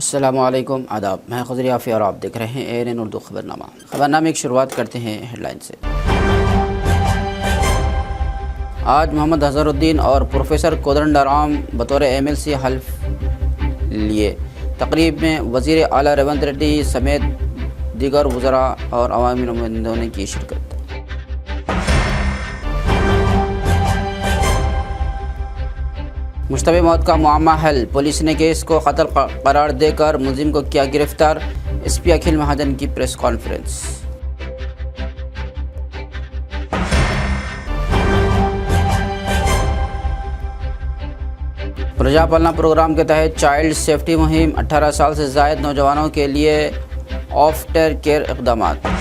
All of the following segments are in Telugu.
अस्सलामुअलैकुम आदाब, मैं खज़री आफ़ी और आप देख रहे हैं ANN उर्दू खबरनामा। खबरनामे की शुरुआत करते हैं हेडलाइन से। आज मोहम्मद अज़हरुद्दीन और प्रोफेसर कोदंडराम बतौर MLC हल्फ लिए। तकरीब में वज़ीर आला रेवंत रेड्डी समेत दीगर वज़रा और अवामी नुमाइंदों ने की शिरकत। मुश्तबे मौत का मुआम्मा हल, पुलिस ने केस को कत्ल करार देकर मुलजिम को किया गिरफ्तार। SP अखिल महाजन की प्रेस कॉन्फ्रेंस। प्रजापालना प्रोग्राम के तहत चाइल्ड सेफ्टी मुहिम, 18 साल से ज़ायद नौजवानों के लिए आफ्टर केयर इक़दामात।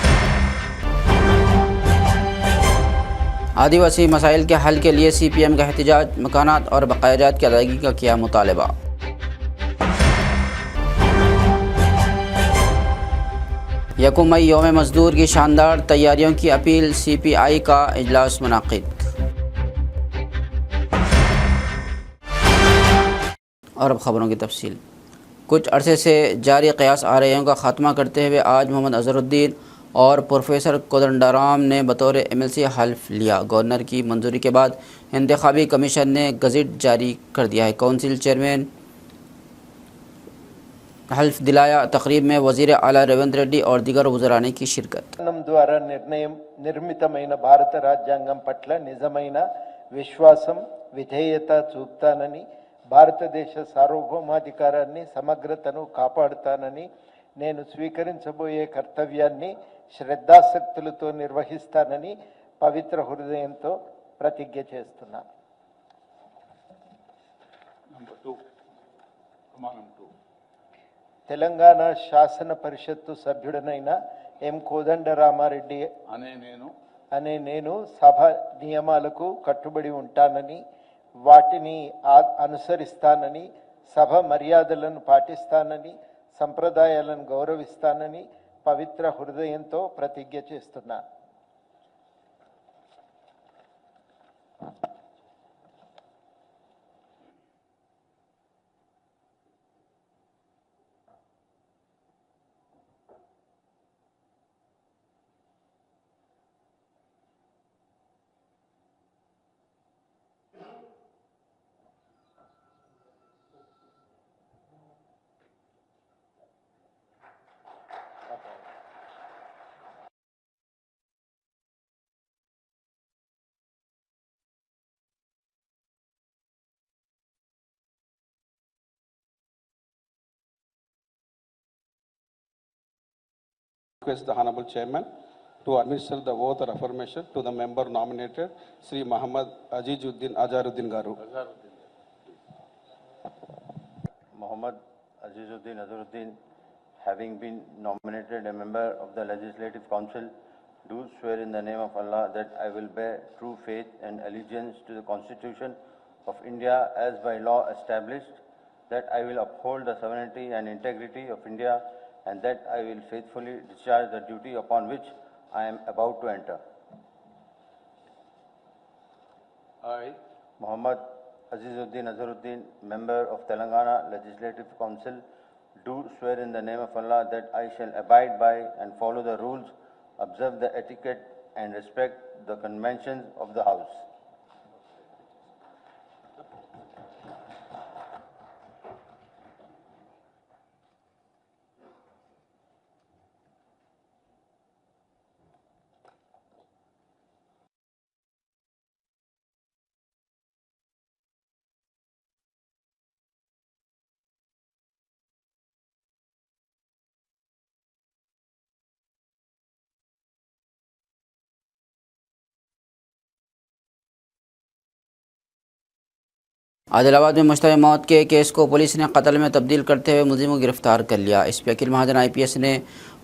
आदिवासी मसाइल के हल के लिए CPM का एहतजाज, मकानात और बकायाजात की अदायगी का किया मुतालबा। यकम मई यौम मज़दूर की शानदार तैयारियों की अपील, CPI का इजलास मुनाक़िद। और अब ख़बरों की तफसील। कुछ अरसे से जारी क़यास आरइयों का ख़ात्मा करते हुए आज मोहम्मद अज़हरुद्दीन और प्रोफेसर कोदंडराम ने बतौर MLC हल्फ लिया। गवर्नर की मंजूरी के बाद इंतखाबी कमीशन ने गज़ट जारी कर दिया है। कौंसिल चेयरमैन हल्फ दिलाया। तकरीब में वज़ीर आला रेवंत रेड्डी और दीगर वज़रा ने की शिरकत। द्वारा निर्मितమైన భారత రాజ్యాంగం పట్ల నిజమైన విశ్వాసం విధేయత చూపుతానని, భారతదేశ సార్వభౌమాధికారాన్ని సమగ్రతను కాపాడుతానని, నేను స్వీకరించబోయే కర్తవ్యాన్ని శ్రద్ధాశక్తులతో నిర్వహిస్తానని పవిత్ర హృదయంతో ప్రతిజ్ఞ చేస్తున్నాను. తెలంగాణ శాసన పరిషత్తు సభ్యుడనైన M. కోదండరామారెడ్డి అనే నేను సభ నియమాలకు కట్టుబడి ఉంటానని, వాటిని అనుసరిస్తానని, సభ మర్యాదలను పాటిస్తానని, సంప్రదాయాలను గౌరవిస్తానని పవిత్ర హృదయంతో ప్రతిజ్ఞ చేస్తున్నాను. Request the Honorable Chairman to administer the oath of affirmation to the member nominated, Sri Muhammad Azharuddin Garu. Muhammad Azharuddin, having been nominated a member of the Legislative Council, do swear in the name of Allah that I will bear true faith and allegiance to the Constitution of India as by law established, that I will uphold the sovereignty and integrity of India, and that I will faithfully discharge the duty upon which I am about to enter. I, Muhammad Azharuddin, member of Telangana Legislative Council, do swear in the name of Allah that I shall abide by and follow the rules, observe the etiquette, and respect the conventions of the House. Adilabad में मुश्तबे मौत के केस को पुलिस ने कत्ल में तब्दील करते हुए मुलजिम को गिरफ्तार कर लिया। SP अखिल महाजन IPS ने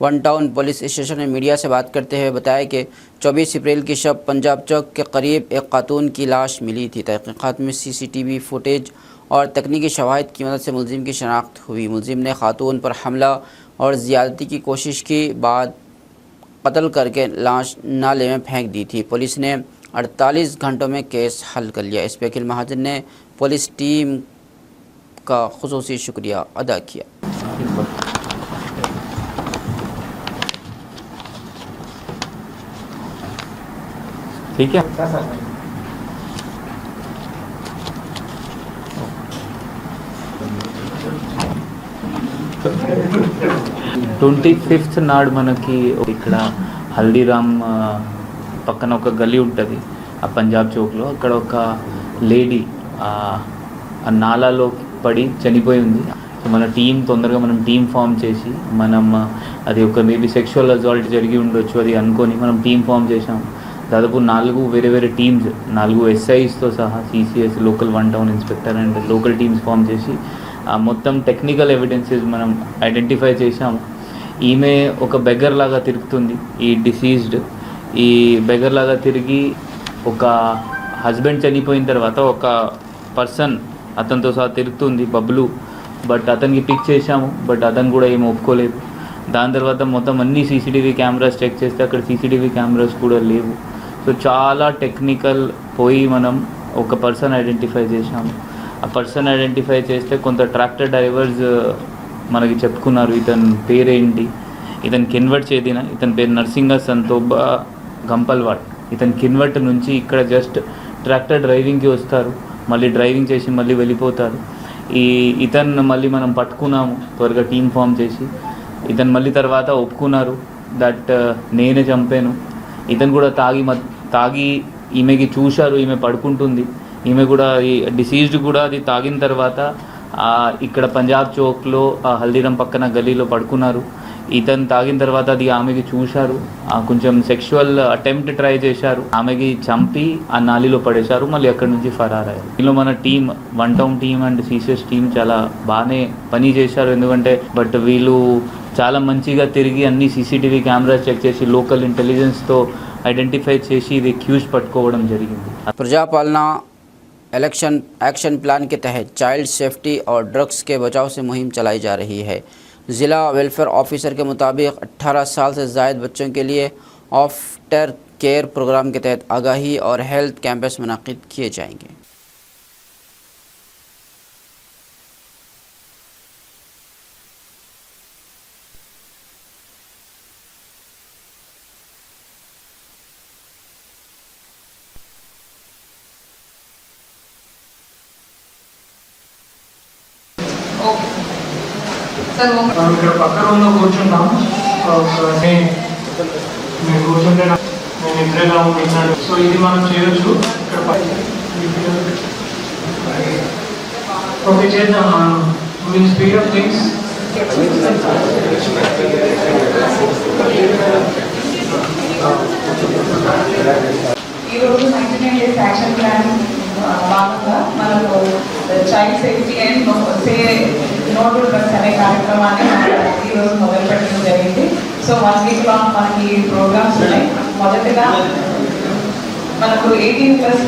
वन टाउन पुलिस स्टेशन में मीडिया से बात करते हुए बताया कि 24 अप्रैल की शब पंजाब चौक के करीब एक खातून की लाश मिली थी। तहकीकात में CCTV फुटेज और तकनीकी शवाहिद की मदद से मुलजिम की शनाख्त हुई। मुलजिम ने खातून पर हमला और ज़्यादती की कोशिश की बाद कत्ल करके लाश नाले में फेंक दी थी। पुलिस ने 48 घंटों में केस हल कर लिया। SP अखिल महाजन ने पुलिस टीम का खुसूसी शुक्रिया अदा किया। ठीक है। 25th నాడు మనకి ఇక్కడ హల్దీరామ్ పక్కన ఒక గల్లీ ఉంటుంది ఆ పంజాబ్ చౌక్లో. అక్కడ ఒక లేడీ ఆ నాలాలో పడి చనిపోయి ఉంది. మన టీం తొందరగా మనం టీం ఫామ్ చేసి మనం అది ఒక మేబీ సెక్షువల్ అసాల్ట్ జరిగి ఉండొచ్చు అది అనుకొని మనం టీం ఫామ్ చేసాం. దాదాపు 4 వేరే వేరే టీమ్స్ 4 SIస్తో సహా CCS local 1 town inspector and local teams form చేసి మొత్తం టెక్నికల్ ఎవిడెన్సెస్ మనం ఐడెంటిఫై చేసాము. ఈమె ఒక బెగ్గర్ లాగా తిరుగుతుంది. ఈ డిసీజ్డ్ ఈ బెగ్గర్ లాగా తిరిగి ఒక హస్బెండ్ చనిపోయిన తర్వాత ఒక పర్సన్ అతనితో సహా తిరుగుతుంది బబ్లు. బట్ అతనికి పిక్ చేశాము, బట్ అతను కూడా ఏమి ఒప్పుకోలేదు. దాని తర్వాత మొత్తం అన్ని CCTV కెమెరాస్ చెక్ చేస్తే అక్కడ CCTV కెమెరాస్ కూడా లేవు. సో చాలా టెక్నికల్ పోయి మనం ఒక పర్సన్ ఐడెంటిఫై చేశాము. ఆ పర్సన్ ఐడెంటిఫై చేస్తే కొంత ట్రాక్టర్ డ్రైవర్స్ మనకి చెప్పుకున్నారు ఇతని పేరేంటి, ఇతను కిన్వర్ట్ చేదిన, ఇతని పేరు నర్సింగ సంతోబా గంపల్వాడ్. ఇతను కిన్వర్ట్ నుంచి ఇక్కడ జస్ట్ ట్రాక్టర్ డ్రైవింగ్కి వస్తారు, మళ్ళీ డ్రైవింగ్ చేసి మళ్ళీ వెళ్ళిపోతారు. ఇతను మళ్ళీ మనం పట్టుకున్నాము త్వరగా టీం ఫామ్ చేసి. ఇతను మళ్ళీ తర్వాత ఒప్పుకున్నారు దట్ నేనే చంపాను. ఇతను కూడా తాగి ఈమెకి చూశారు, ఈమె పడుకుంటుంది. ఈమె కూడా ఈ డిసీజ్డ్ కూడా అది తాగిన తర్వాత ఇక్కడ పంజాబ్ చౌక్లో హల్దీరామ్ పక్కన గలీలో పడుకున్నారు. ఇతను తాగిన తర్వాత అది ఆమెకి చూశారు, కొంచెం సెక్షువల్ అటెంప్ట్ ట్రై చేశారు, ఆమెకి చంపి ఆ నాలిలో పడేశారు, మళ్ళీ అక్కడి నుంచి ఫరారయ్యారు. దీనిలో మన team 1 town team and CCS team చాలా బాగానే పని చేశారు. ఎందుకంటే బట్ వీళ్ళు చాలా మంచిగా తిరిగి అన్ని CCTV కెమెరాస్ చెక్ చేసి లోకల్ ఇంటెలిజెన్స్తో ఐడెంటిఫై చేసి ఇది అక్యూజ్ పట్టుకోవడం జరిగింది. प्रजापालना इलेक्शन एक्शन प्लान के तहत चाइल्ड सेफ्टी और ड्रग्स के बचाव से मुहिम चलाई जा रही है। ज़िला वेलफेयर ऑफिसर के मुताबिक 18 साल से ज़ायद बच्चों के लिए आफ्टर केयर प्रोग्राम के तहत आगाही और हेल्थ कैंपस मुनाकिद किए जाएंगे। ఇక్కడ పక్క రూమ్లో కూర్చున్నాం. మీరు కూర్చుంటే నేను నిద్రగా ఉన్నాను. సో ఇది మనం చేయొచ్చు. ఇక్కడ ఓకే చేద్దాం. Will speed up things. ఈరోజు 99 డేస్ యాక్షన్ ప్లాన్ భాగంగా మనకు child safety and no to drugs అనే కార్యక్రమాన్ని ఈరోజు మొదలు పెట్టడం జరిగింది. సో 1 వీక్ లాంగ్ మనకి ప్రోగ్రామ్స్ ఉన్నాయి. మొదటిగా మనకు 18+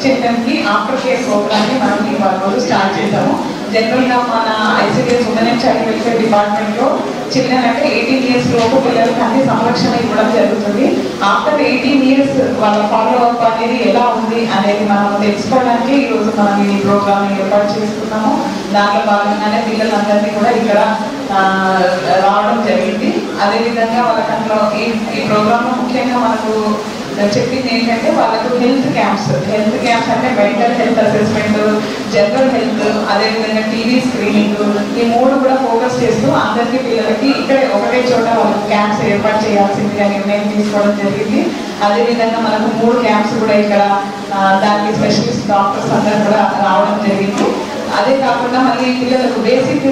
చిల్డ్రన్కి ఆఫ్టర్ కేర్ ప్రోగ్రామ్ని మనం ఇవాళ రోజు స్టార్ట్ చేసాము. జనరల్గా మన ICDS women and child welfare డిపార్ట్మెంట్లో చిల్డ్రన్ అంటే 18 years లోపు పిల్లలకి అన్ని సంరక్షణ ఇవ్వడం జరుగుతుంది. ఆఫ్టర్ 18 years వాళ్ళ ఫాలో అప్ అనేది ఎలా ఉంది అనేది మనం తెలుసుకోవడానికి ఈరోజు మనం ఈ ప్రోగ్రామ్ ఏర్పాటు చేసుకున్నాము. దాంట్లో భాగంగానే పిల్లలందరినీ కూడా ఇక్కడ రావడం జరిగింది. అదేవిధంగా వాళ్ళకంట్లో ఈ ప్రోగ్రాంలో ముఖ్యంగా మనకు చెప్పింది ఏంటంటే వాళ్ళకు హెల్త్ క్యాంప్స్ అంటే mental health assessment, general health, అదేవిధంగా టీవీ స్క్రీనింగ్, ఈ 3 కూడా ఫోకస్ చేస్తూ అందరికీ పిల్లలకి ఇక్కడే ఒకటే చోట వాళ్ళకి క్యాంప్స్ ఏర్పాటు చేయాల్సిందిగా నిర్ణయం తీసుకోవడం జరిగింది. అదేవిధంగా మనకు 3 క్యాంప్స్ కూడా ఇక్కడ దానికి స్పెషలిస్ట్ డాక్టర్స్ అందరూ కూడా రావడం జరిగింది. అదే కాకుండా మళ్ళీ పిల్లలకు బేసిక్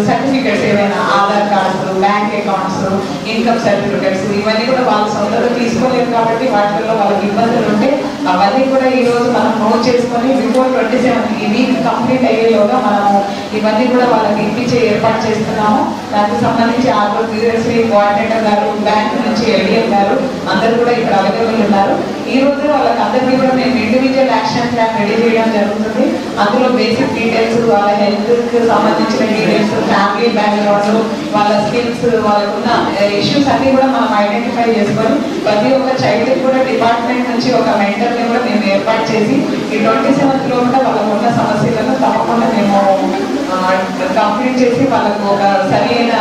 సర్టిఫికెట్స్ ఏమైనా Aadhaar cards, bank accounts, income certificates ఇవన్నీ కూడా వాళ్ళ సొంతంగా తీసుకోలేరు కాబట్టి వాటిల్లో వాళ్ళకి ఇబ్బందులు ఉంటే అవన్నీ కూడా ఈరోజు మనం నోట్ చేసుకొని బిఫోర్ 27 ఈ వీక్ కంప్లీట్ అయ్యేలోగా మనము ఇవన్నీ కూడా వాళ్ళకి ఇప్పించే ఏర్పాటు చేస్తున్నాము. దానికి సంబంధించి ఆరోగ్యశ్రీ కోఆర్డినేటర్ గారు, బ్యాంక్ నుంచి LDM గారు అందరూ కూడా ఇక్కడ అవైలబుల్ ఉన్నారు. ఈ రోజు వాళ్ళకి అందరికీ కూడా మేము ఇండివిజువల్ యాక్షన్ ప్లాన్ రెడీ చేయడం జరుగుతుంది. అందులో బేసిక్ డీటెయిల్స్, వాళ్ళ హెల్త్కి సంబంధించిన డీటెయిల్స్, ఫ్యామిలీ బ్యాక్గ్రౌండ్, వాళ్ళ స్కిల్స్, వాళ్ళకున్న ఇష్యూస్ అన్నీ కూడా మనం ఐడెంటిఫై చేసుకొని ప్రతి ఒక్క చైల్డ్కి కూడా డిపార్ట్మెంట్ నుంచి ఒక మెంటర్ని కూడా మేము ఏర్పాటు చేసి ఈ 27 లో కూడా వాళ్ళకు ఉన్న సమస్యలను తప్పకుండా మేము కంప్లీట్ చేసి వాళ్ళకు ఒక సరైన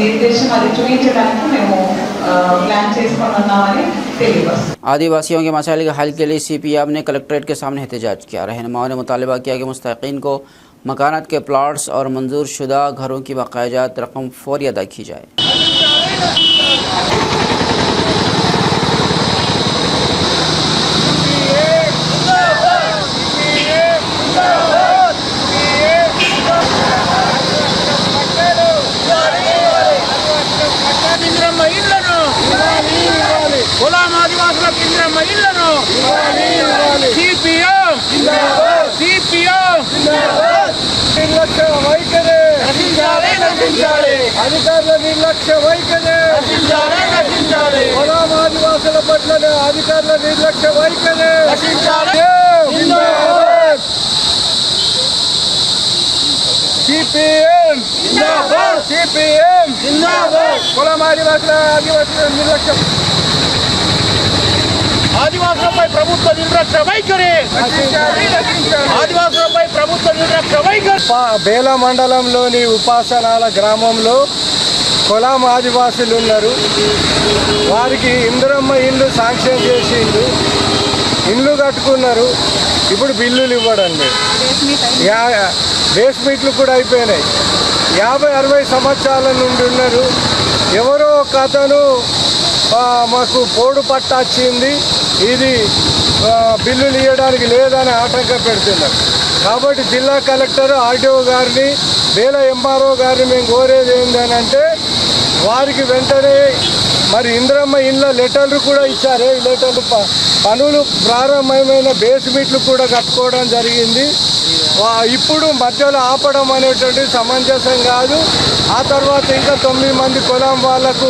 నిర్దేశం అది చూపించడానికి మేము ప్లాన్ చేసుకొని ఉన్నామని తెలియవస్తుంది. आदिवासियों के मसाइल के हल के लिए CPM ने कलेक्ट्रेट के सामने एहतजाज किया। रहनुमाओं ने मुतालबा किया कि मुस्तहिक़ीन को मकानात के प्लाट्स और मंजूर शुदा घरों की बाकायदात रकम फौरी अदा की जाए। అధికారుల నిర్లక్ష్య వైఖరి పొలం ఆదివాసుల పట్ల అధికారుల నిర్లక్ష్య వైఖరి సిపిఎం పొలం ఆదివాసుల నిర్లక్ష్యం ఆదివాసులపై ప్రభుత్వ నిర్లక్ష్య వైఖరి ఆదివాసులపై ప్రభుత్వ నిర్లక్ష్య వైఖరి. బేల మండలంలోని ఉపాసనాల గ్రామంలో కొలాం ఆదివాసులు ఉన్నారు. వారికి ఇందిరమ్మ ఇల్లు శాంక్షన్ చేసిండు, ఇండ్లు కట్టుకున్నారు. ఇప్పుడు బిల్లులు ఇవ్వడండి, బేస్మెంట్లు కూడా అయిపోయినాయి. 50-60 సంవత్సరాల నుండి ఉన్నారు. ఎవరో ఒక అతను మాకు పోడు పట్ట వచ్చింది, ఇది బిల్లులు ఇవ్వడానికి లేదని ఆటంకం పెడుతున్నారు. కాబట్టి జిల్లా కలెక్టర్, ఆర్డీఓ గారిని, బేల ఎంఆర్ఓ గారిని మేము కోరేది ఏంటంటే వారికి వెంటనే మరి ఇందిరమ్మ ఇళ్ళ లెటర్లు కూడా ఇచ్చారు. ఈ లెటర్లు పనులు ప్రారంభమైన బేస్మెంట్లు కూడా కట్టుకోవడం జరిగింది. ఇప్పుడు మధ్యలో ఆపడం అనేటువంటి సమంజసం కాదు. ఆ తర్వాత ఇంకా 9 మంది కులం వాళ్లకు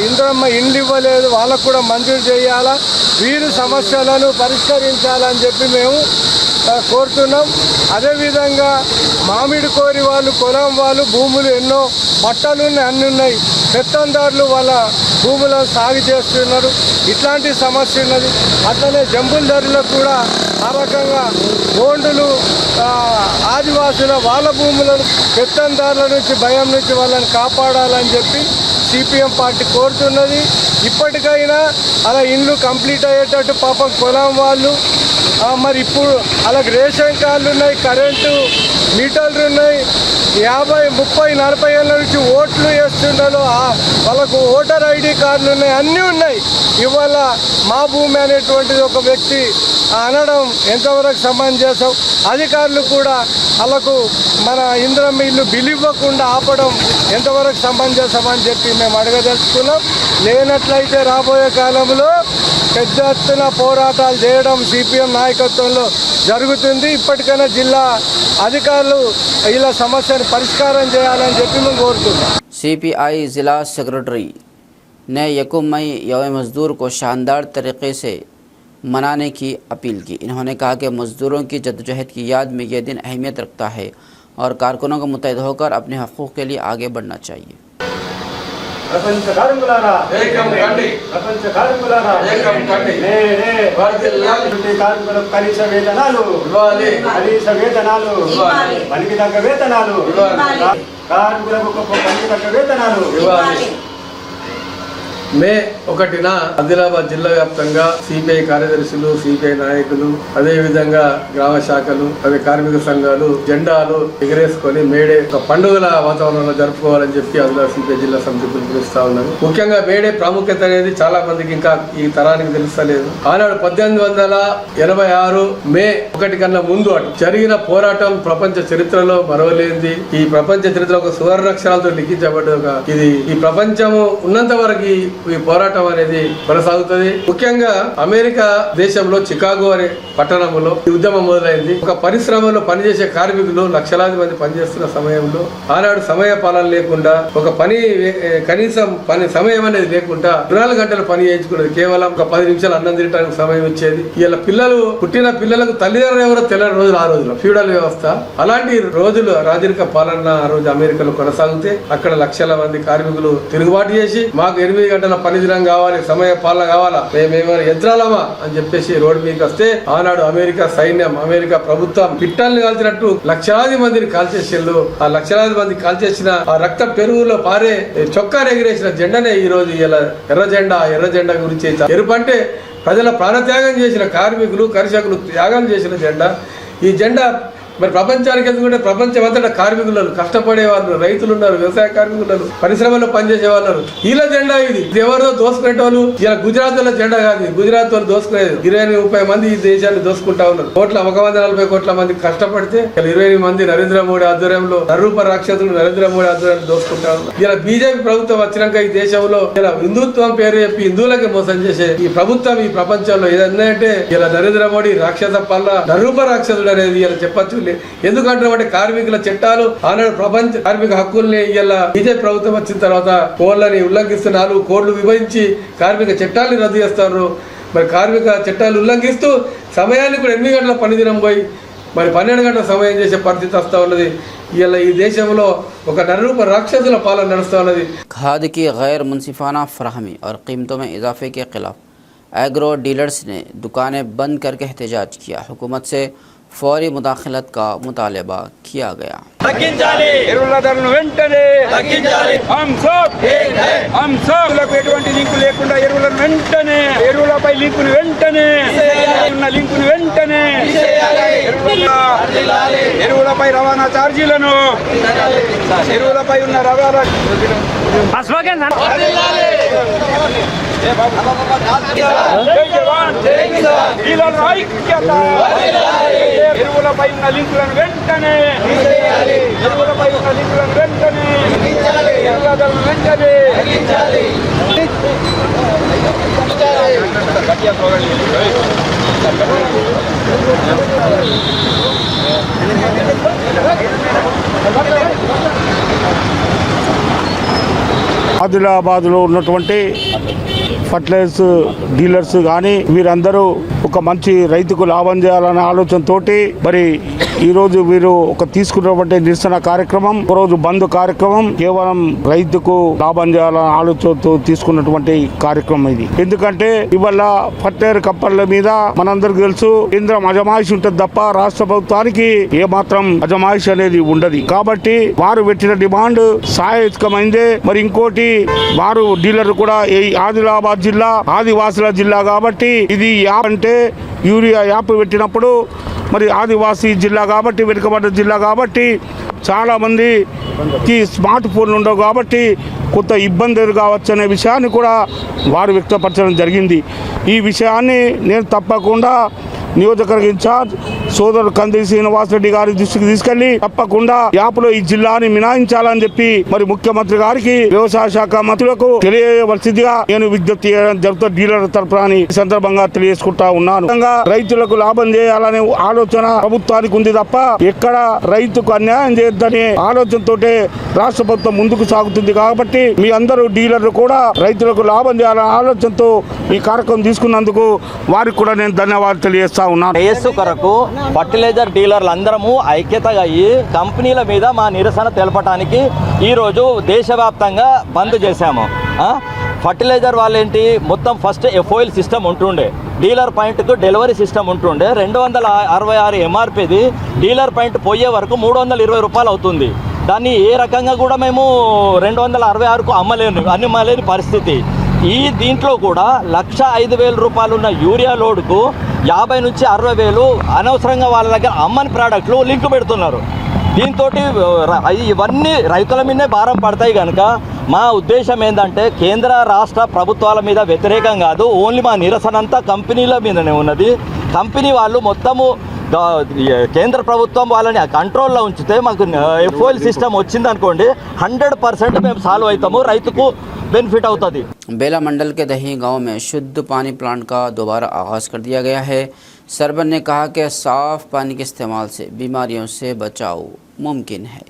ఇందిరమ్మ ఇండ్లు ఇవ్వలేదు, వాళ్ళకు కూడా మంజూరు చేయాలా, వీరు సమస్యలను పరిష్కరించాలని చెప్పి మేము కోరుతున్నాం. అదేవిధంగా మామిడి కోరి వాళ్ళు, కులం వాళ్ళు భూములు ఎన్నో పట్టాలు ఉన్నాయి, అన్నీ ఉన్నాయి, పెత్తందారులు వాళ్ళ భూములను సాగు చేస్తున్నారు. ఇట్లాంటి సమస్య ఉన్నది. అట్లనే జంబుల్దారులకు కూడా ఆ రకంగా బోండులు ఆదివాసుల వాళ్ళ భూములను పెత్తందారుల నుంచి, భయం నుంచి వాళ్ళని కాపాడాలని చెప్పి సిపిఎం పార్టీ కోరుతున్నది. ఇప్పటికైనా అలా ఇండ్లు కంప్లీట్ అయ్యేటట్టు పాపం కులం వాళ్ళు మరి ఇప్పుడు అలాగే రేషన్ కార్డులు ఉన్నాయి, కరెంటు మీటర్లు ఉన్నాయి, 50, 30, 40 ఏళ్ళ నుంచి ఓట్లు వేస్తుండలో వాళ్ళకు ఓటర్ ఐడి కార్డులు ఉన్నాయి, అన్నీ ఉన్నాయి. ఇవాళ మా భూమి అనేటువంటిది ఒక వ్యక్తి అనడం ఎంతవరకు సమంజసం? అధికారులు కూడా వాళ్ళకు మన ఇందిరమ్మ ఇల్లు బిల్లు ఇవ్వకుండా ఆపడం ఎంతవరకు సమంజసం అని చెప్పి మేము అడగదలుచుకున్నాం. లేనట్లయితే రాబోయే కాలంలో పెద్ద ఎత్తున పోరాటాలు చేయడం సిపిఎం నాయకత్వంలో జరుగుతుంది. ఇప్పటికైనా జిల్లా అధికారులు ఇలా సమస్యను పరిష్కారం చేయాలని చెప్పి మేము కోరుతున్నాం. CPI ज़िला सेक्रेटरी ने यकम मई यौम मज़दूर को शानदार तरीके से मनाने की अपील की। इन्होंने कहा कि मज़दूरों की जद्दोजहद की याद में यह दिन अहमियत रखता है और कारकुनों को मुत्तहिद होकर अपने हक़ूक़ के लिए आगे बढ़ना चाहिए। ప్రపంచ కార్మికులారా ఏకం కండి, ప్రపంచ కార్మికులారా ఏకం కండి, కార్మికులకు కనీస వేతనాలు ఇవ్వాలి, కనీస వేతనాలు ఇవ్వాలి, పనికి తగ్గ వేతనాలు ఇవ్వాలి, కార్మికులకు పనికి తగ్గ వేతనాలు ఇవ్వాలి. మే 1న ఆదిలాబాద్ జిల్లా వ్యాప్తంగా సిపిఐ కార్యదర్శులు, సిపిఐ నాయకులు, అదే విధంగా గ్రామ శాఖలు, అదే కార్మిక సంఘాలు జెండాలు ఎగరేసుకొని మేడే ఒక పండుగల వాతావరణంలో జరుపుకోవాలని చెప్పి ఆదిలాబాద్ సిపిఐ జిల్లా సమితి పిలుపునిస్తా ఉన్నారు. ముఖ్యంగా మేడే ప్రాముఖ్యత అనేది చాలా మందికి ఇంకా ఈ తరానికి తెలుస్తలేదు. ఆనాడు 1886 మే 1 కన్నా ముందు అటు జరిగిన పోరాటం ప్రపంచ చరిత్రలో మరవలేనిది. ఈ ప్రపంచ చరిత్ర ఒక సువర్ణాక్షరాలతో లిఖించబడ్డ ఇది ఈ ప్రపంచము ఉన్నంత వరకు ఈ పోరాటం అనేది కొనసాగుతుంది. ముఖ్యంగా అమెరికా దేశంలో చికాగో అనే పట్టణంలో ఈ ఉద్యమం మొదలైంది. ఒక పరిశ్రమలో పనిచేసే కార్మికులు లక్షలాది మంది పనిచేస్తున్న సమయంలో ఆనాడు సమయ పాలన లేకుండా, ఒక కనీసం పని సమయం అనేది లేకుండా 24 గంటలు పని చేయించుకున్నది. కేవలం ఒక 10 నిమిషాలు అన్నం తినడానికి సమయం ఇచ్చేది. ఇలా పుట్టిన పిల్లలకు తల్లిదండ్రులు ఎవరో తెలియని రోజులు ఆ రోజుల్లో ఫ్యూడల్ వ్యవస్థ. అలాంటి రోజులు రాజరిక పాలన ఆ రోజు అమెరికాలో కొనసాగితే అక్కడ లక్షల మంది కార్మికులు తిరుగుబాటు చేసి మాకు 8 గంటల ఏదైనా పనిదినం కావాలి, సమయ పాలన కావాలా, మేమేమైనా యంత్రాలమా అని చెప్పేసి రోడ్డు మీదకి వస్తే ఆనాడు అమెరికా సైన్యం, అమెరికా ప్రభుత్వం పిట్టల్ని కాల్చినట్టు లక్షలాది మందిని కాల్చేసిళ్ళు. ఆ లక్షలాది మంది కాల్చేసిన ఆ రక్త పెరుగులో పారే చొక్కాను ఎగిరేసిన జెండానే ఈ రోజు ఇలా ఎర్ర జెండా గురించి. ఎరుపు అంటే ప్రజల ప్రాణత్యాగం చేసిన కార్మికులు, కర్షకులు త్యాగం చేసిన జెండా. ఈ జెండా మరి ప్రపంచానికి ఎందుకంటే ప్రపంచం అంతటా కార్మికులు, కష్టపడే వాళ్ళు, రైతులు ఉన్నారు, వ్యవసాయ కార్మికులు, పరిశ్రమల్లో పనిచేసే వాళ్ళు. వీళ్ళ జెండా ఇది ఎవరిదో దోసుకునే వాళ్ళు. ఇలా గుజరాత్ వాళ్ళ జెండా కాదు, గుజరాత్ వాళ్ళు దోసుకునేది. 20-30 మంది ఈ దేశాన్ని దోసుకుంటా ఉన్నారు. 140 కోట్ల మంది కష్టపడితే 28 మంది నరేంద్ర మోడీ ఆధ్వర్యంలో నరూప రాక్షసులు నరేంద్ర మోడీ ఆధ్వర్యంలో దోసుకుంటా ఉన్నారు. ఇలా బీజేపీ ప్రభుత్వం వచ్చినాక ఈ దేశంలో ఇలా హిందుత్వం పేరు చెప్పి హిందువులకి మోసం చేసే ఈ ప్రభుత్వం ఈ ప్రపంచంలో ఏదన్నా అంటే ఇలా నరేంద్ర మోడీ రాక్షస పల్ల నరూప రాక్షసుడు అనేది ఇలా చెప్పచ్చు. ఎందుకంటే కార్మికుల చట్టాలు ఆనాడు ప్రపంచ కార్మిక హక్కుల్ని ఇలా బీజేపీ ప్రభుత్వం వచ్చిన తర్వాత కోళ్లని ఉల్లంఘిస్తున్నారు. కోళ్లు విభజించి కార్మిక చట్టాలని రద్దు చేస్తారు. మరి కార్మిక చట్టాలు ఉల్లంఘిస్తూ సమయాన్ని కూడా 8 గంటల పనిదినం పోయి మరి 12 గంటల సమయం చేసే పరిస్థితి వస్తూ ఉన్నది. ఇలా ఈ దేశంలో ఒక నరూప రాక్షసుల పాలన నడుస్తూ ఉన్నది. खाद की गैर मुनसिफाना फराहमी और कीमतों में इजाफे के खिलाफ एग्रो डीलर्स ने दुकानें बंद करके एहतजाज किया। हुकूमत से फौरी मुदाखलत का मुतालबा किया गया। ఎటువంటి లింకు లేకుండా ఎరువులను వెంటనే, ఎరువులపై లింకును వెంటనే, ఉన్న లింకును వెంటనే, ఎరువులపై రవాణా ఛార్జీలను, ఎరువులపై ఉన్న రవాణా ఎరువులపై ఉన్న లింకులను వెంటనే, ఎరువులపై ఉన్న లింకులను వెంటనే, ఎరువులను వెంటనే ఆదిలాబాద్లో ఉన్నటువంటి ఫర్టిలైజర్స్ డీలర్స్ కానీ వీరందరూ ఒక మంచి రైతుకు లాభం చేయాలనే ఆలోచనతోటి మరి ఈరోజు వీరు ఒక తీసుకున్నటువంటి నిరసన కార్యక్రమం, ఒకరోజు బంద్ కార్యక్రమం కేవలం రైతుకు లాభం చేయాలనే ఆలోచనతో తీసుకున్నటువంటి కార్యక్రమం ఇది. ఎందుకంటే ఇవాళ ఫర్టిలైజర్ కంపెనీల మీద మనందరికీ తెలుసు కేంద్రం అజమాయిషి ఉంటుంది తప్ప రాష్ట్ర ప్రభుత్వానికి ఏమాత్రం అజమాయిషి అనేది ఉండదు. కాబట్టి వారు పెట్టిన డిమాండ్ సాయకమైందే. మరి ఇంకోటి వారు డీలర్ కూడా ఈ ఆదిలాబాద్ జిల్లా ఆదివాసుల జిల్లా కాబట్టి ఇది యాప్ అంటే యూరియా యాప్ పెట్టినప్పుడు మరి ఆదివాసీ జిల్లా కాబట్టి వెనుకబడ్డ జిల్లా కాబట్టి చాలామందికి స్మార్ట్ ఫోన్లు ఉండవు కాబట్టి కొంత ఇబ్బందులు కావచ్చు అనే విషయాన్ని కూడా వారు వ్యక్తపరచడం జరిగింది. ఈ విషయాన్ని నేను తప్పకుండా నియోజకవర్గ ఇన్ఛార్జ్ సోదరుడు కంది శ్రీనివాసరెడ్డి గారి దృష్టికి తీసుకెళ్లి తప్పకుండా యాప్లో ఈ జిల్లాని మినాయించాలని చెప్పి మరి ముఖ్యమంత్రి గారికి వ్యవసాయ శాఖ మంత్రులకు తెలియవలసిందిగా నేను విజ్ఞప్తి చేయడం జరుగుతుంది డీలర్ తరఫున ఈ సందర్భంగా తెలియజేసుకుంటా ఉన్నాను. రైతులకు లాభం చేయాలనే ఆలోచన ప్రభుత్వానికి ఉంది తప్ప ఎక్కడ రైతుకు అన్యాయం చేయొద్దనే ఆలోచనతో రాష్ట్ర ప్రభుత్వం ముందుకు సాగుతుంది. కాబట్టి మీ అందరూ డీలర్లు కూడా రైతులకు లాభం చేయాలనే ఆలోచనతో ఈ కార్యక్రమం తీసుకున్నందుకు వారికి కూడా నేను ధన్యవాదాలు తెలియజేస్తాను. రేసు కొరకు ఫర్టిలైజర్ డీలర్లు అందరము ఐక్యతగా అయ్యి కంపెనీల మీద మా నిరసన తెలపడానికి ఈరోజు దేశవ్యాప్తంగా బంద్ చేశాము. ఫర్టిలైజర్ వాళ్ళేంటి మొత్తం ఫస్ట్ ఎఫ్ఓఎల్ సిస్టమ్ ఉంటుండే, డీలర్ పాయింట్కు డెలివరీ సిస్టమ్ ఉంటుండే. 266 ఎంఆర్పీది డీలర్ పాయింట్ పోయే వరకు 320 రూపాయలు అవుతుంది. దాన్ని ఏ రకంగా కూడా మేము 266కు అమ్మలేని పరిస్థితి. దీంట్లో కూడా 1,05,000 రూపాయలు ఉన్న యూరియా లోడ్కు 50 నుంచి 60,000 అనవసరంగా వాళ్ళ దగ్గర అమ్మని ప్రోడక్ట్లు లింక్ పెడుతున్నారు. దీంతో ఇవన్నీ రైతుల మీదే భారం పడతాయి కనుక మా ఉద్దేశం ఏంటంటే కేంద్ర రాష్ట్ర ప్రభుత్వాల మీద వ్యతిరేకం కాదు, ఓన్లీ మా నిరసన అంతా కంపెనీల మీదనే ఉన్నది. కంపెనీ వాళ్ళు మొత్తము కేంద్ర ప్రభుత్వం వాళ్ళని కంట్రోల్లో ఉంచితే మాకు ఎఫ్ఓఎల్ సిస్టమ్ వచ్చిందనుకోండి 100% మేము సాల్వ్ అవుతాము, రైతుకు बेनिफिट होता थी। बेला मंडल के दही गांव में शुद्ध पानी प्लांट का दोबारा आगाज़ कर दिया गया है। सरपंच ने कहा कि साफ पानी के इस्तेमाल से बीमारियों से बचाव मुमकिन है।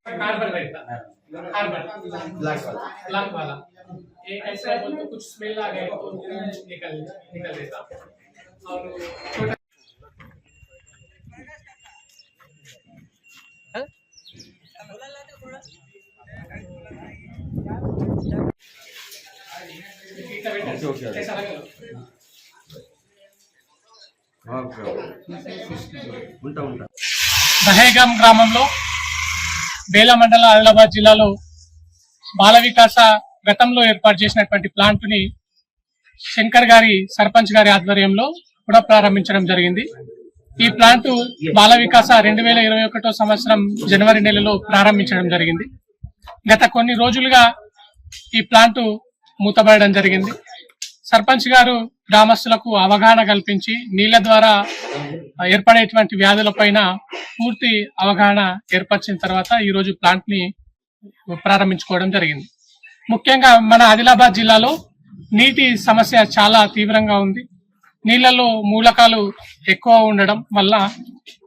कार्बन रहता कार्बन ब्लैक वाला ये ऐसा बोल तो कुछ स्मेल आ गए तो निकल देता और छोटा ऐसा लगा దహేగాం గ్రామంలో బేల మండల ఆదిలాబాద్ జిల్లాలో బాల వికాస గతంలో ఏర్పాటు చేసినటువంటి ప్లాంట్ ని శంకర్ గారి సర్పంచ్ గారి ఆధ్వర్యంలో కూడా ప్రారంభించడం జరిగింది. ఈ ప్లాంట్ బాల వికాస 2021 సంవత్సరం జనవరి నెలలో ప్రారంభించడం జరిగింది. గత కొన్ని రోజులుగా ఈ ప్లాంట్ మూతబడడం జరిగింది. సర్పంచ్ గారు గ్రామస్తులకు అవగాహన కల్పించి నీళ్ల ద్వారా ఏర్పడేటువంటి వ్యాధులపైన పూర్తి అవగాహన ఏర్పరిచిన తర్వాత ఈ రోజు ప్లాంట్ ని ప్రారంభించుకోవడం జరిగింది. ముఖ్యంగా మన ఆదిలాబాద్ జిల్లాలో నీటి సమస్య చాలా తీవ్రంగా ఉంది. నీళ్లలో మూలకాలు ఎక్కువ ఉండడం వల్ల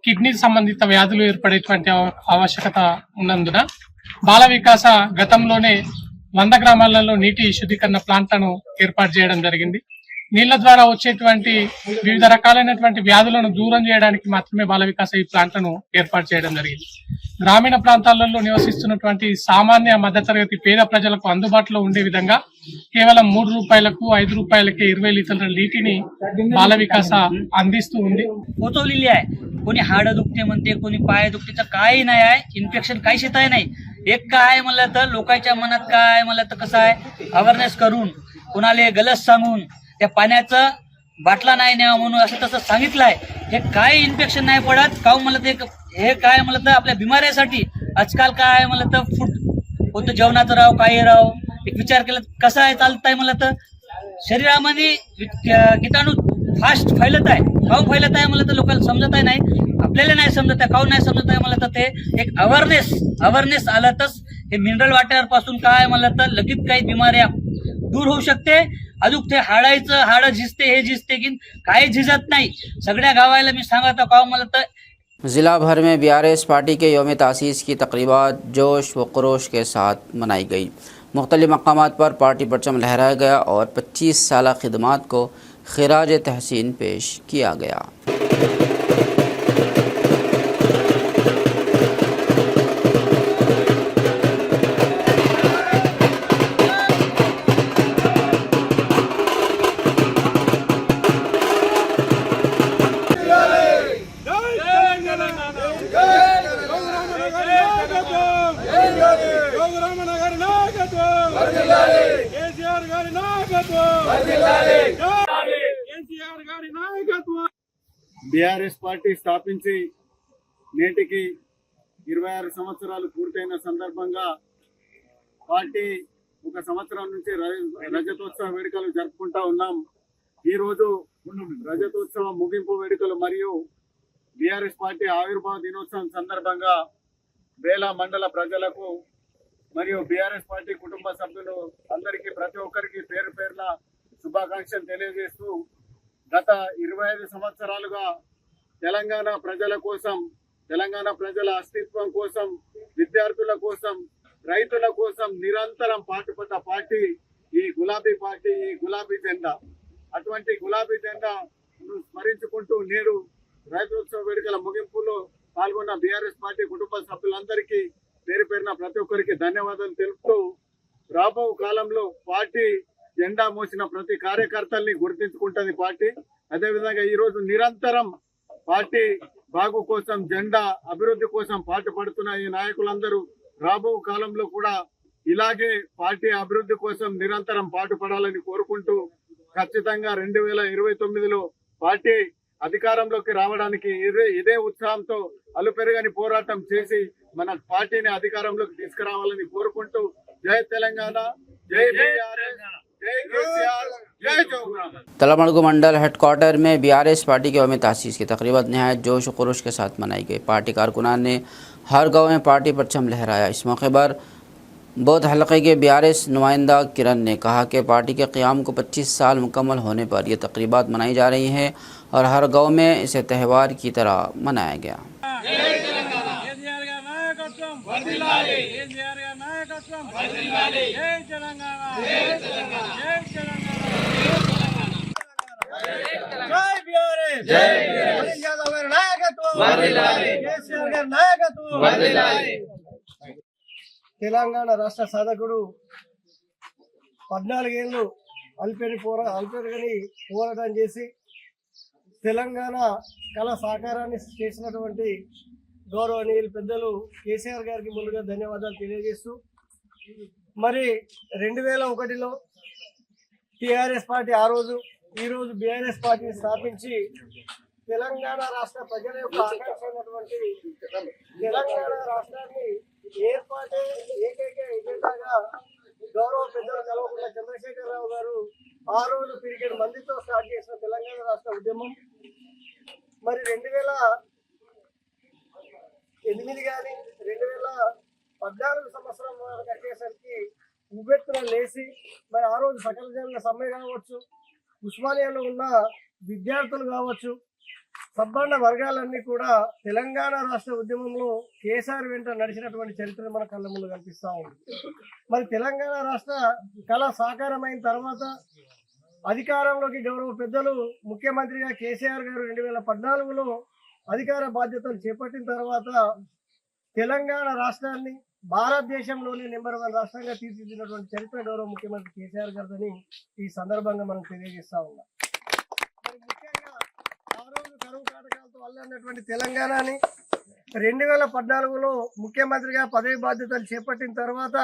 కిడ్నీ సంబంధిత వ్యాధులు ఏర్పడేటువంటి ఆవశ్యకత ఉన్నందున బాల వికాస గతంలోనే 100 గ్రామాలలో నీటి శుద్ధీకరణ ప్లాంట్లను ఏర్పాటు చేయడం జరిగింది. నీళ్ల ద్వారా వచ్చేటువంటి వివిధ రకాలైనటువంటి వ్యాధులను దూరం చేయడానికి మాత్రమే బాల వికాస ఈ ప్లాంట్లను ఏర్పాటు చేయడం జరిగింది. గ్రామీణ ప్రాంతాలలో నివసిస్తున్నటువంటి సామాన్య మధ్యతరగతి పేద ప్రజలకు అందుబాటులో ఉండే విధంగా కేవలం 3 రూపాయలకు 5 రూపాయలకే 20 లీటర్ల నీటిని బాల వికాస అందిస్తూ ఉంది. फोटो लिहिले आहे. कोणी हाड दुखते म्हणते, कोणी पाय दुखते, तर काही नाही आहे. इन्फेक्शन काहीच येत नाही. एक काय म्हणलं तर लोकांच्या मनात काय म्हणलं तर कसं आहे, अवेअरनेस करून कोणाला गलत सांगून त्या पाण्याचं बाटला नाही न्यावा म्हणून असं तसं सांगितलं आहे. हे काय इन्फेक्शन नाही पडत काहून म्हणलं ते हे काय म्हणलं तर आपल्या बिमाऱ्यासाठी आजकाल काय म्हणलं तर फूड कोणतं जेवणाचं राव काही राव एक विचार केला कसं आहे चालत आहे म्हणलं तर शरीरामध्ये कीटाणू फास्ट फैलत आहे. काहून फैलत आहे म्हणलं तर लोकांना समजत आहे नाही, आपल्याला नाही समजत आहे. काहून नाही समजत आहे म्हणलं तर ते एक अवेअरनेस आलं तर हे मिनरल वॉटर पासून काय म्हणलं तर लगेच काही बिमाऱ्या दूर होऊ शकते. अजून ते हाड झिजते हे झिजते की काही झिजत नाही. सगळ्या गावाला मी सांगत काहून म्हणलं तर ज़िला भर में BRS पार्टी के यौम तासीस की तकरीबात जोश व खरोश के साथ मनाई गई। मुख्तलिफ मकामात पर पार्टी परचम लहराया गया और 25 साल खिदमात को खिराज तहसीन पेश किया गया। బీఆర్ఎస్ పార్టీ స్థాపించి నేటికి 26 సంవత్సరాలు పూర్తయిన సందర్భంగా పార్టీ 1 సంవత్సరం నుంచి రజతోత్సవ వేడుకలు జరుపుకుంటా ఉన్నాం. ఈరోజు రజతోత్సవ ముగింపు వేడుకలు మరియు బీఆర్ఎస్ పార్టీ ఆవిర్భావ దినోత్సవం సందర్భంగా బేల మండల ప్రజలకు మరియు బీఆర్ఎస్ పార్టీ కుటుంబ సభ్యులు అందరికీ ప్రతి ఒక్కరికి పేరు పేరున శుభాకాంక్షలు తెలియజేస్తూ గత 25 సంవత్సరాలుగా తెలంగాణ ప్రజల కోసం, తెలంగాణ ప్రజల అస్తిత్వం కోసం, విద్యార్థుల కోసం, రైతుల కోసం నిరంతరం పాటుపడ్డ పార్టీ ఈ గులాబీ పార్టీ, ఈ గులాబీ జెండా. అటువంటి గులాబీ జెండాను స్మరించుకుంటూ నేడు రైతోత్సవ వేడుకల ముగింపులో పాల్గొన్న బీఆర్ఎస్ పార్టీ కుటుంబ సభ్యులందరికీ పేరు పేరున ప్రతి ఒక్కరికి ధన్యవాదాలు తెలుపుతూ రాబో కాలంలో పార్టీ జెండా మోసిన ప్రతి కార్యకర్తల్ని గుర్తించుకుంటుంది పార్టీ. అదేవిధంగా ఈ రోజు నిరంతరం పార్టీ బాగు కోసం, జెండా అభివృద్ధి కోసం పాటుపడుతున్న ఈ నాయకులందరూ రాబో కాలంలో కూడా ఇలాగే పార్టీ అభివృద్ధి కోసం నిరంతరం పాటుపడాలని కోరుకుంటూ ఖచ్చితంగా 2029లో పార్టీ అధికారంలోకి రావడానికి ఇదే ఉత్సాహంతో అలుపెరగని పోరాటం చేసి మన పార్టీని అధికారంలోకి తీసుకురావాలని కోరుకుంటూ జై తెలంగాణ, तलामड़गु मंडल हेडक्वार्टर में बीआरएस पार्टी की यौम तासीस की तकरीबन नहायत जोश व खरोश के साथ मनाई गई। पार्टी कारकुनान ने हर गांव में पार्टी परचम लहराया। इस मौके पर बौद्ध हलके के बीआरएस नुमाइंदा किरण ने कहा कि पार्टी के क़याम को 25 साल मुकम्मल होने पर यह तकरीबात मनाई जा रही हैं और हर गांव में इसे त्यौहार की तरह मनाया गया। తెలంగాణ రాష్ట్ర సాధకుడు 14 ఏళ్ళు అల్పెరగని పోరాటం చేసి తెలంగాణ కళ సాకారాన్ని చేసినటువంటి గౌరవనీయులు పెద్దలు కేసీఆర్ గారికి ముందుగా ధన్యవాదాలు తెలియజేస్తూ, మరి 2001లో టీఆర్ఎస్ పార్టీ ఈరోజు బీఆర్ఎస్ పార్టీని స్థాపించి తెలంగాణ రాష్ట్ర ప్రజల యొక్క ఆకాంక్షమైనటువంటి తెలంగాణ రాష్ట్రాన్ని ఏర్పాటే ఏకైక ఎజెండాగా గౌరవ పెద్దలు కల్వకుంట్ల చంద్రశేఖరరావు గారు ఆ రోజు పిరికెడు మందితో స్టార్ట్ చేసిన తెలంగాణ రాష్ట్ర ఉద్యమం మరి 2008 కానీ 2014 సంవత్సరం వరకు వచ్చేసరికి ఉవ్వెత్తున లేచి మరి ఆ రోజు సకల జనుల సమ్మె కావచ్చు, ఉస్మానియాలో ఉన్న విద్యార్థులు కావచ్చు, సబ్బండ వర్గాలన్నీ కూడా తెలంగాణ రాష్ట్ర ఉద్యమంలో కేసీఆర్ వెంట నడిచినటువంటి చరిత్ర మన కళ్ళ ముందు కనిపిస్తూ ఉంది. మరి తెలంగాణ రాష్ట్ర కళ సాకారమైన తర్వాత అధికారంలోకి గౌరవ పెద్దలు ముఖ్యమంత్రిగా కేసీఆర్ గారు 2014లో అధికార బాధ్యతలు చేపట్టిన తర్వాత తెలంగాణ రాష్ట్రాన్ని భారతదేశంలోనే నెంబర్ 1 రాష్ట్రంగా తీర్చిదిద్దినటువంటి చరిత్ర గౌరవ ముఖ్యమంత్రి కేసీఆర్ గారిని ఈ సందర్భంగా మనం తెలియజేస్తా ఉన్నాం. మరి ముఖ్యంగా ఆ రోజు కరువు కాటకాలతో అల్లన్నటువంటి తెలంగాణని 2014లో ముఖ్యమంత్రిగా పదవి బాధ్యతలు చేపట్టిన తర్వాత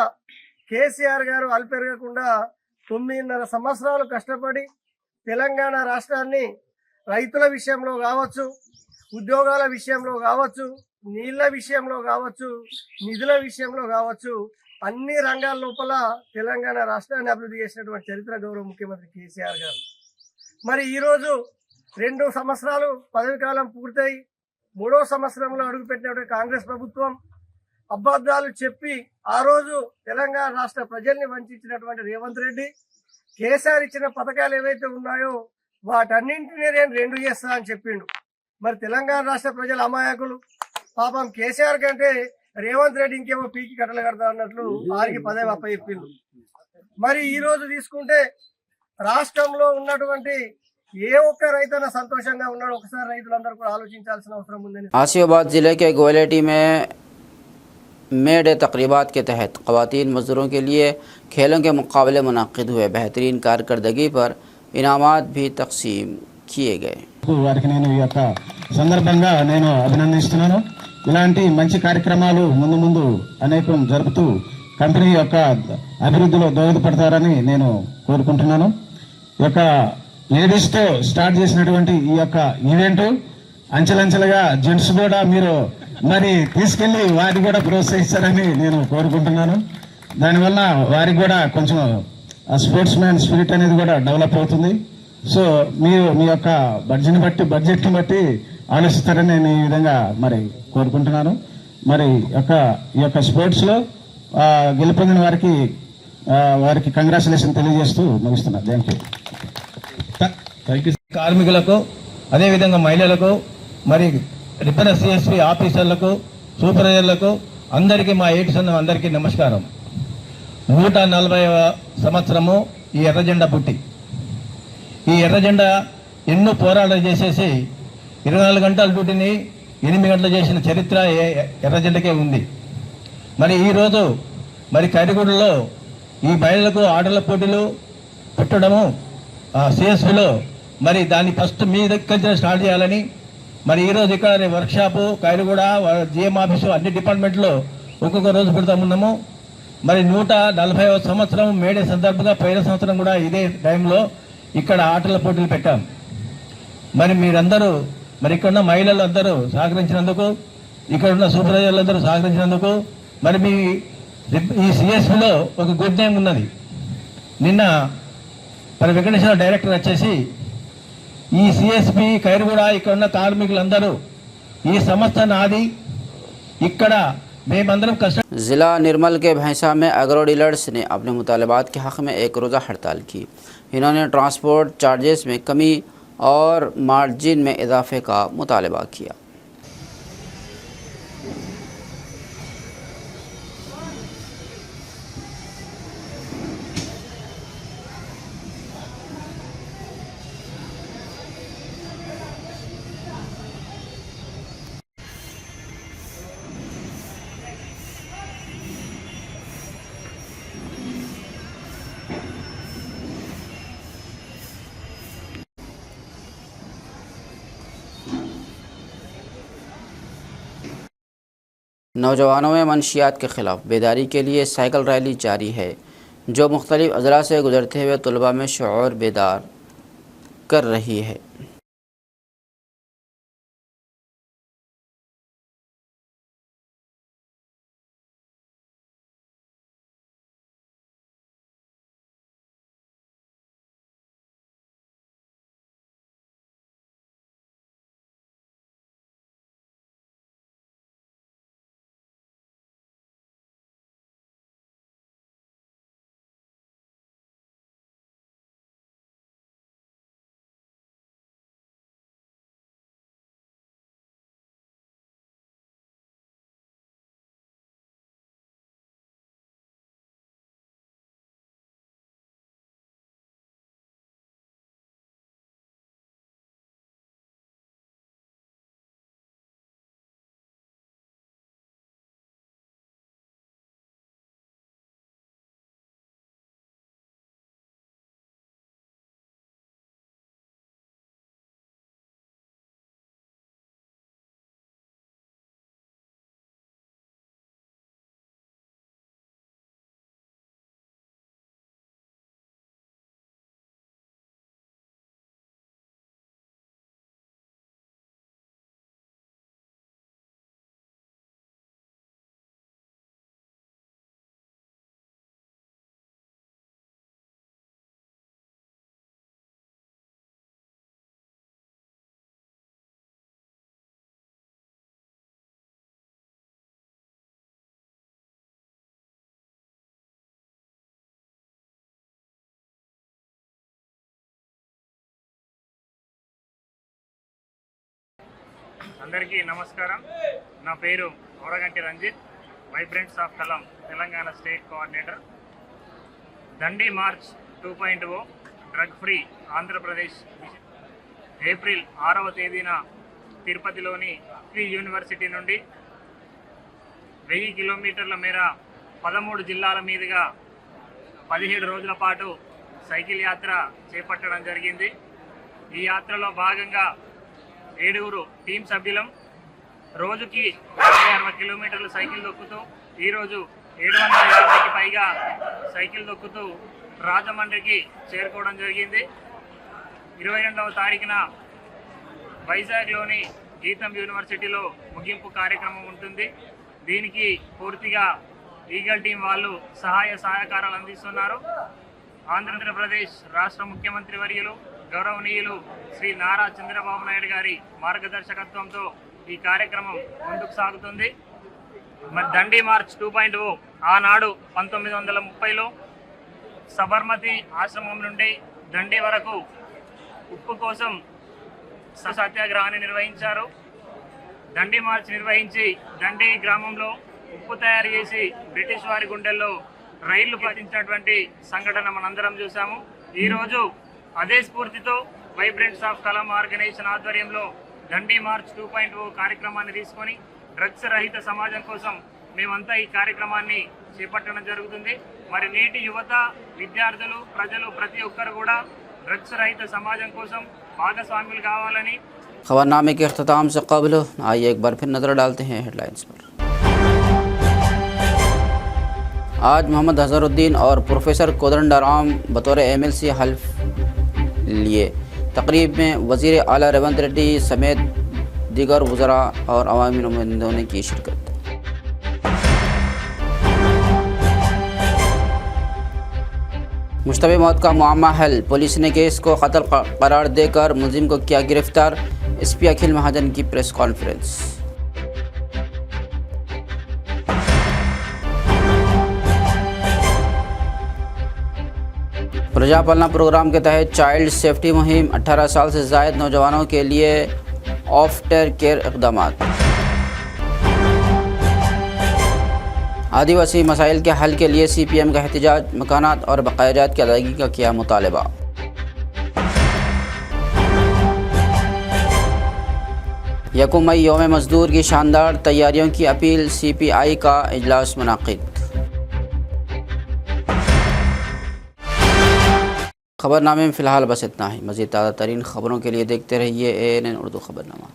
కేసీఆర్ గారు అల్పెరగకుండా 9.5 సంవత్సరాలు కష్టపడి తెలంగాణ రాష్ట్రాన్ని రైతుల విషయంలో కావచ్చు, ఉద్యోగాల విషయంలో కావచ్చు, నీళ్ల విషయంలో కావచ్చు, నిధుల విషయంలో కావచ్చు, అన్ని రంగాల లోపల తెలంగాణ రాష్ట్రాన్ని అభివృద్ధి చేసినటువంటి చరిత్ర గౌరవ ముఖ్యమంత్రి కేసీఆర్ గారు. మరి ఈరోజు 2 సంవత్సరాలు పదవి కాలం పూర్తయి 3వ సంవత్సరంలో అడుగుపెట్టినటువంటి కాంగ్రెస్ ప్రభుత్వం అబద్ధాలు చెప్పి ఆ రోజు తెలంగాణ రాష్ట్ర ప్రజల్ని వంచినటువంటి రేవంత్ రెడ్డి కేసీఆర్ ఇచ్చిన పథకాలు ఏవైతే ఉన్నాయో వాటన్నింటినీ నేను 2 చేస్తా అని చెప్పిండు. మరి తెలంగాణ రాష్ట్ర ప్రజల అమాయకులు పాపం కేసీఆర్ కంటే రేవంత్ రెడ్డి ఇంకేమో పీకి కట్టలు కడతా అన్నట్లు వారికి పదవి అప్పచెప్పిండు. మరి ఈ రోజు తీసుకుంటే రాష్ట్రంలో ఉన్నటువంటి ఏ ఒక్క రైతన్న సంతోషంగా ఉన్నాడు ఒకసారి రైతులందరూ కూడా ఆలోచించాల్సిన అవసరం ఉందని आसिफाबाद जिले के गोयलेटी में मेड तकरीबात के तहत ख़वातीन मज़दूरों के लिए खेलों के मुकाबले मुनक़िद हुए। बेहतरीन कारकर्दगी पर इनामात भी तकसीम किए गए। వారికి నేను ఈ యొక్క సందర్భంగా నేను అభినందిస్తున్నాను. ఇలాంటి మంచి కార్యక్రమాలు ముందు అనేకం జరుపుతూ కంపెనీ యొక్క అభివృద్ధిలో దోహదపడతారని నేను కోరుకుంటున్నాను. ఈ యొక్క లేడీస్తో స్టార్ట్ చేసినటువంటి ఈ యొక్క ఈవెంట్ అంచెలంచెలుగా జెంట్స్ కూడా మీరు మరి తీసుకెళ్లి వారిని కూడా ప్రోత్సహిస్తారని నేను కోరుకుంటున్నాను. దానివల్ల వారికి కూడా కొంచెం స్పోర్ట్స్ మ్యాన్ స్పిరిట్ అనేది కూడా డెవలప్ అవుతుంది. సో మీరు మీ యొక్క బడ్జెట్ని బట్టి ఆలోచిస్తారని నేను ఈ విధంగా మరి కోరుకుంటున్నాను. మరి ఈ యొక్క స్పోర్ట్స్లో గెలుపొందిన వారికి కంగ్రాచులేషన్ తెలియజేస్తూ ముగిస్తున్నాను. Thank you. కార్మికులకు అదేవిధంగా మహిళలకు మరి రిపన సిఎస్పి ఆఫీసర్లకు సూపర్వైజర్లకు అందరికీ మా ఏటీసన్ అందరికీ నమస్కారం. 140వ సంవత్సరము ఈ ఎర్రజెండా పుట్టి ఈ ఎర్రజెండా ఎన్నో పోరాటాలు చేసేసి 24 గంటల డ్యూటీని 8 గంటలు చేసిన చరిత్ర ఎర్రజెండకే ఉంది. మరి ఈరోజు మరి కరిగూడలో ఈ మహిళలకు ఆటల పోటీలు పెట్టడము సిఎస్పిలో మరి దాన్ని ఫస్ట్ మీ దగ్గర స్టార్ట్ చేయాలని మరి ఈరోజు ఇక్కడ వర్క్షాపు కైరుగూడ జిఎం ఆఫీసు అన్ని డిపార్ట్మెంట్లో ఒక్కొక్క రోజు పెడతా ఉన్నాము. మరి 140వ సంవత్సరం మేడే సందర్భంగా పోయిన సంవత్సరం కూడా ఇదే టైంలో ఇక్కడ ఆటల పోటీలు పెట్టాం. మరి మీరందరూ మరి ఇక్కడ ఉన్న మహిళలు అందరూ సహకరించినందుకు, ఇక్కడ ఉన్న సూపర్వైజర్లు అందరూ సహకరించినందుకు మరి మీ ఈ సిఎస్పిలో ఒక గుడ్ నేమ్ ఉన్నది. నిన్న మరి వెంకటేశ్వర డైరెక్టర్ వచ్చేసి ఈ సిఎస్పి ఖైరుగూడ ఇక్కడ ఉన్న కార్మికులందరూ ఈ సంస్థ నాది, ఇక్కడ మేమందరం కష్ట. ज़िला निर्मल के भैंसा में एग्रो डीलर्स ने अपने मुतालबात के हक़ में एक रोज़ा हड़ताल की। इन्होंने ट्रांसपोर्ट चार्जेस में कमी और मार्जिन में इजाफे का मुतालबा किया। नौजवानों में मनशियात के ख़िलाफ़ बेदारी के लिए साइकिल रैली जारी है, जो मुख्तलिफ़ अज़ला से गुजरते हुए तलबा में शऊर बेदार कर रही है। అందరికీ నమస్కారం. నా పేరు Oraganti Ranjith, vibrants of Kalam Telangana state coordinator. Dandi march 2.0 drug free Andhra Pradesh April 6వ తేదీన తిరుపతిలోని యూనివర్సిటీ నుండి 1000 కిలోమీటర్ల మేర 13 జిల్లాల మీదుగా 17 రోజుల పాటు సైకిల్ యాత్ర చేపట్టడం జరిగింది. ఈ యాత్రలో భాగంగా 7 టీం సభ్యులం రోజుకి 60 కిలోమీటర్లు సైకిల్ దొక్కుతూ ఈరోజు 750కి పైగా సైకిల్ దొక్కుతూ రాజమండ్రికి చేరుకోవడం జరిగింది. 22వ తారీఖున వైజాగ్లోని గీతం యూనివర్సిటీలో ముగింపు కార్యక్రమం ఉంటుంది. దీనికి పూర్తిగా ఈగల్ టీం వాళ్ళు సహాయ సహకారాలు అందిస్తున్నారు. ఆంధ్రప్రదేశ్ రాష్ట్ర ముఖ్యమంత్రి వర్యులు గౌరవనీయులు శ్రీ నారా చంద్రబాబు నాయుడు గారి మార్గదర్శకత్వంతో ఈ కార్యక్రమం ముందుకు సాగుతుంది. మరి దండి మార్చ్ 2.0 ఆనాడు 1930లో సబర్మతి ఆశ్రమం నుండి దండి వరకు ఉప్పు కోసం సత్యాగ్రహాన్ని నిర్వహించారు. దండి మార్చ్ నిర్వహించి దండి గ్రామంలో ఉప్పు తయారు చేసి బ్రిటిష్ వారి గుండెల్లో రైళ్లు పట్టించినటువంటి సంఘటన మనందరం చూసాము. ఈరోజు అదే స్ఫూర్తితో వైబ్రెంట్స్ ఆఫ్ కలం ఆర్గనైజేషన్ ఆధ్వర్యంలో దండి మార్చ్ 2.0 కార్యక్రమాన్ని తీసుకొని డ్రగ్స్ రహిత సమాజం కోసం మేమంతా ఈ కార్యక్రమాన్ని చేపట్టడం జరుగుతుంది. మరి నేటి యువత, విద్యార్థులు, ప్రజలు ప్రతి ఒక్కరు కూడా డ్రగ్స్ రహిత సమాజం కోసం భాగస్వాములు కావాలని. खबरनामे के अख्ताम से कबल आइए एक बार फिर नज़र डालते हैं हेडलाइंस पर। आज मोहम्मद अजहरुद्दीन और प्रोफेसर कोदंडराम बतौर MLC हल्फ लिए। तकरीब में वज़ीर आला रेवंत रेड्डी समेत दीगर वज़रा और अवामी नुमाइंदों ने की शिरकत। मुश्तबे मौत का मामला हल, पुलिस ने केस को कत्ल करार देकर मुलजिम को किया गिरफ्तार। एसपी अखिल महाजन की प्रेस कॉन्फ्रेंस। प्रजा पालना प्रोग्राम के तहत चाइल्ड सेफ्टी मुहिम, 18 साल से ज़ायद नौजवानों के लिए आफ्टर केयर इक़दाम। आदिवासी मसाइल के हल के लिए CPM का एहतजाज, मकानात और बकायाजात की अदायगी का किया मुतालबा। यकम मई यौम मजदूर की शानदार तैयारियों की अपील, CPI का इजलास मुनाकिद। खबरनामे में फ़िलहाल बस इतना ही। मज़ीद ताज़ा तरीन खबरों के लिए देखते रहिए ANN उर्दू खबरनामा।